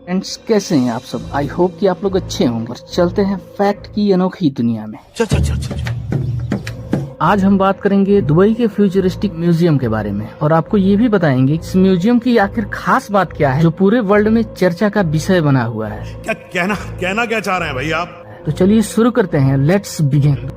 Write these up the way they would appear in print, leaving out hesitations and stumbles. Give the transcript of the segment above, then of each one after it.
Friends, कैसे हैं आप सब। आई होप कि आप लोग अच्छे होंगे। और चलते हैं फैक्ट की अनोखी दुनिया में। आज हम बात करेंगे दुबई के फ्यूचरिस्टिक म्यूजियम के बारे में और आपको ये भी बताएंगे इस म्यूजियम की आखिर खास बात क्या है जो पूरे वर्ल्ड में चर्चा का विषय बना हुआ है। कहना क्या चाह रहे हैं भाई आप? तो चलिए शुरू करते हैं। Let's begin.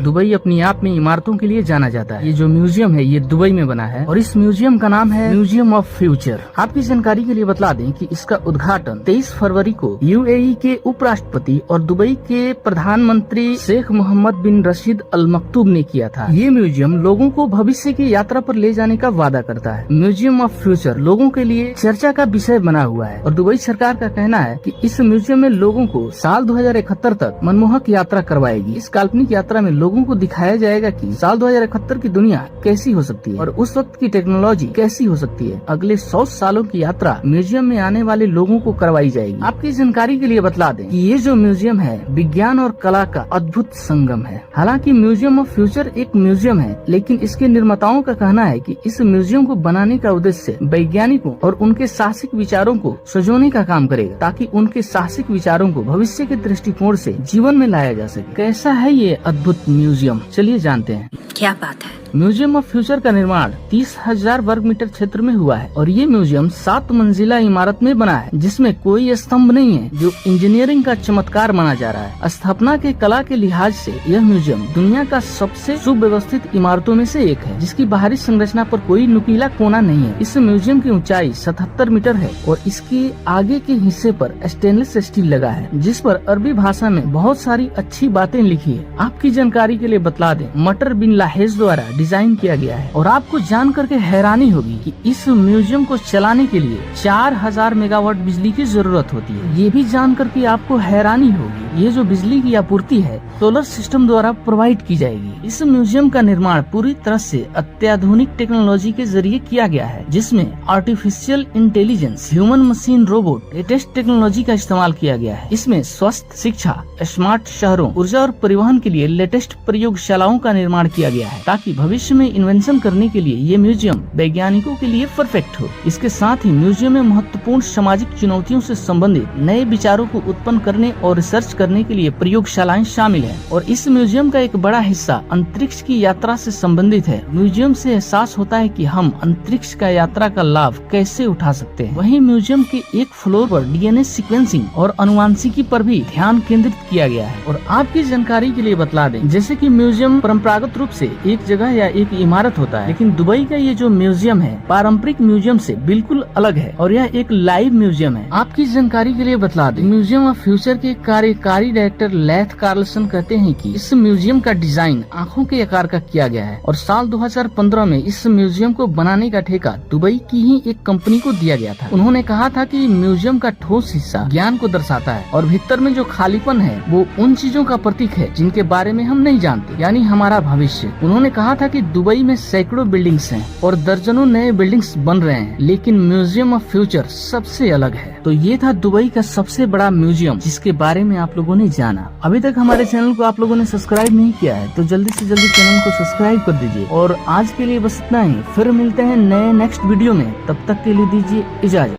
दुबई अपनी आप में इमारतों के लिए जाना जाता है। ये जो म्यूजियम है ये दुबई में बना है और इस म्यूजियम का नाम है म्यूजियम ऑफ फ्यूचर। आपकी जानकारी के लिए बता दें कि इसका उद्घाटन 23 फरवरी को यूएई के उपराष्ट्रपति और दुबई के प्रधानमंत्री शेख मोहम्मद बिन रशीद अल मकतूम ने किया था। ये म्यूजियम लोगों को भविष्य की यात्रा पर ले जाने का वादा करता है। म्यूजियम ऑफ फ्यूचर लोगों के लिए चर्चा का विषय बना हुआ है और दुबई सरकार का कहना है कि इस म्यूजियम में लोगों को साल 2071 तक मनमोहक यात्रा करवाएगी। इस काल्पनिक यात्रा में लोगों को दिखाया जाएगा कि साल 2071 की दुनिया कैसी हो सकती है और उस वक्त की टेक्नोलॉजी कैसी हो सकती है। अगले 100 सालों की यात्रा म्यूजियम में आने वाले लोगों को करवाई जाएगी। आपकी जानकारी के लिए बता दें कि ये जो म्यूजियम है विज्ञान और कला का अद्भुत संगम है। हालांकि म्यूजियम ऑफ फ्यूचर एक म्यूजियम है, लेकिन इसके निर्माताओं का कहना है कि इस म्यूजियम को बनाने का उद्देश्य वैज्ञानिकों और उनके साहसिक विचारों को सजोने का काम करेगा, ताकि उनके साहसिक विचारों को भविष्य के दृष्टिकोण से जीवन में लाया जा सके। कैसा है ये अद्भुत म्यूजियम, चलिए जानते हैं। क्या बात है। म्यूजियम ऑफ फ्यूचर का निर्माण 30,000 वर्ग मीटर क्षेत्र में हुआ है और ये म्यूजियम 7 मंजिला इमारत में बना है, जिसमें कोई स्तंभ नहीं है, जो इंजीनियरिंग का चमत्कार माना जा रहा है। स्थापना के कला के लिहाज से यह म्यूजियम दुनिया का सबसे सुव्यवस्थित इमारतों में से एक है, जिसकी बाहरी संरचना पर कोई नुकीला कोना नहीं है। इस म्यूजियम की ऊंचाई 77 मीटर है और इसके आगे के हिस्से पर स्टेनलेस स्टील लगा है, जिस पर अरबी भाषा में बहुत सारी अच्छी बातें लिखी है। आपकी जानकारी के लिए बतला दें, मटर बिन लाहेज द्वारा डिजाइन किया गया है और आपको जान करके हैरानी होगी कि इस म्यूजियम को चलाने के लिए 4000 मेगावाट बिजली की जरूरत होती है। ये भी जान करके आपको हैरानी होगी, ये जो बिजली की आपूर्ति है सोलर सिस्टम द्वारा प्रोवाइड की जाएगी। इस म्यूजियम का निर्माण पूरी तरह से अत्याधुनिक टेक्नोलॉजी के जरिए किया गया है, जिसमें artificial intelligence, human machine robot, latest technology का इस्तेमाल किया गया है। इसमें स्वास्थ्य, शिक्षा, स्मार्ट शहरों, ऊर्जा और परिवहन के लिए लेटेस्ट प्रयोगशालाओं का निर्माण किया गया है, ताकि भविष्य में इन्वेंशन करने के लिए ये म्यूजियम वैज्ञानिकों के लिए परफेक्ट हो। इसके साथ ही म्यूजियम में महत्वपूर्ण सामाजिक चुनौतियों से संबंधित नए विचारों को उत्पन्न करने और रिसर्च करने के लिए प्रयोगशालाएं शामिल है और इस म्यूजियम का एक बड़ा हिस्सा अंतरिक्ष की यात्रा से संबंधित है। म्यूजियम से एहसास होता है कि हम अंतरिक्ष का यात्रा का लाभ कैसे उठा सकते हैं। वहीं म्यूजियम के एक फ्लोर पर डीएनए सीक्वेंसिंग और अनुवांशिकी पर भी ध्यान केंद्रित किया गया है। और आपकी जानकारी के लिए बतला दें, जैसे कि म्यूजियम परंपरागत रूप से एक जगह या एक इमारत होता है, लेकिन दुबई का ये जो म्यूजियम है पारंपरिक म्यूजियम से बिल्कुल अलग है और यह एक लाइव म्यूजियम है। आपकी जानकारी के लिए बतला दें, म्यूजियम ऑफ फ्यूचर के कार्यकारी डायरेक्टर लेथ कार्लसन कहते हैं कि इस म्यूजियम का डिजाइन आंखों के आकार का किया गया है और साल 2015 में इस म्यूजियम को बनाने का ठेका दुबई की ही एक कंपनी को दिया गया था। उन्होंने कहा था कि म्यूजियम का ठोस हिस्सा ज्ञान को दर्शाता है और भीतर में जो खालीपन है वो उन चीजों का प्रतीक है जिनके बारे में हम नहीं जानते, यानी हमारा भविष्य। उन्होंने कहा था कि दुबई में सैकड़ों बिल्डिंग्स हैं और दर्जनों नए बिल्डिंग्स बन रहे हैं, लेकिन म्यूजियम ऑफ फ्यूचर सबसे अलग है। तो ये था दुबई का सबसे बड़ा म्यूजियम जिसके बारे में आप लोगों ने जाना। अभी तक हमारे चैनल को आप लोगों ने सब्सक्राइब नहीं किया है तो जल्दी से जल्दी चैनल को सब्सक्राइब कर दीजिए। और आज के लिए बस इतना ही, फिर मिलते हैं नए नेक्स्ट वीडियो में, तब तक के लिए दीजिए इजाजत।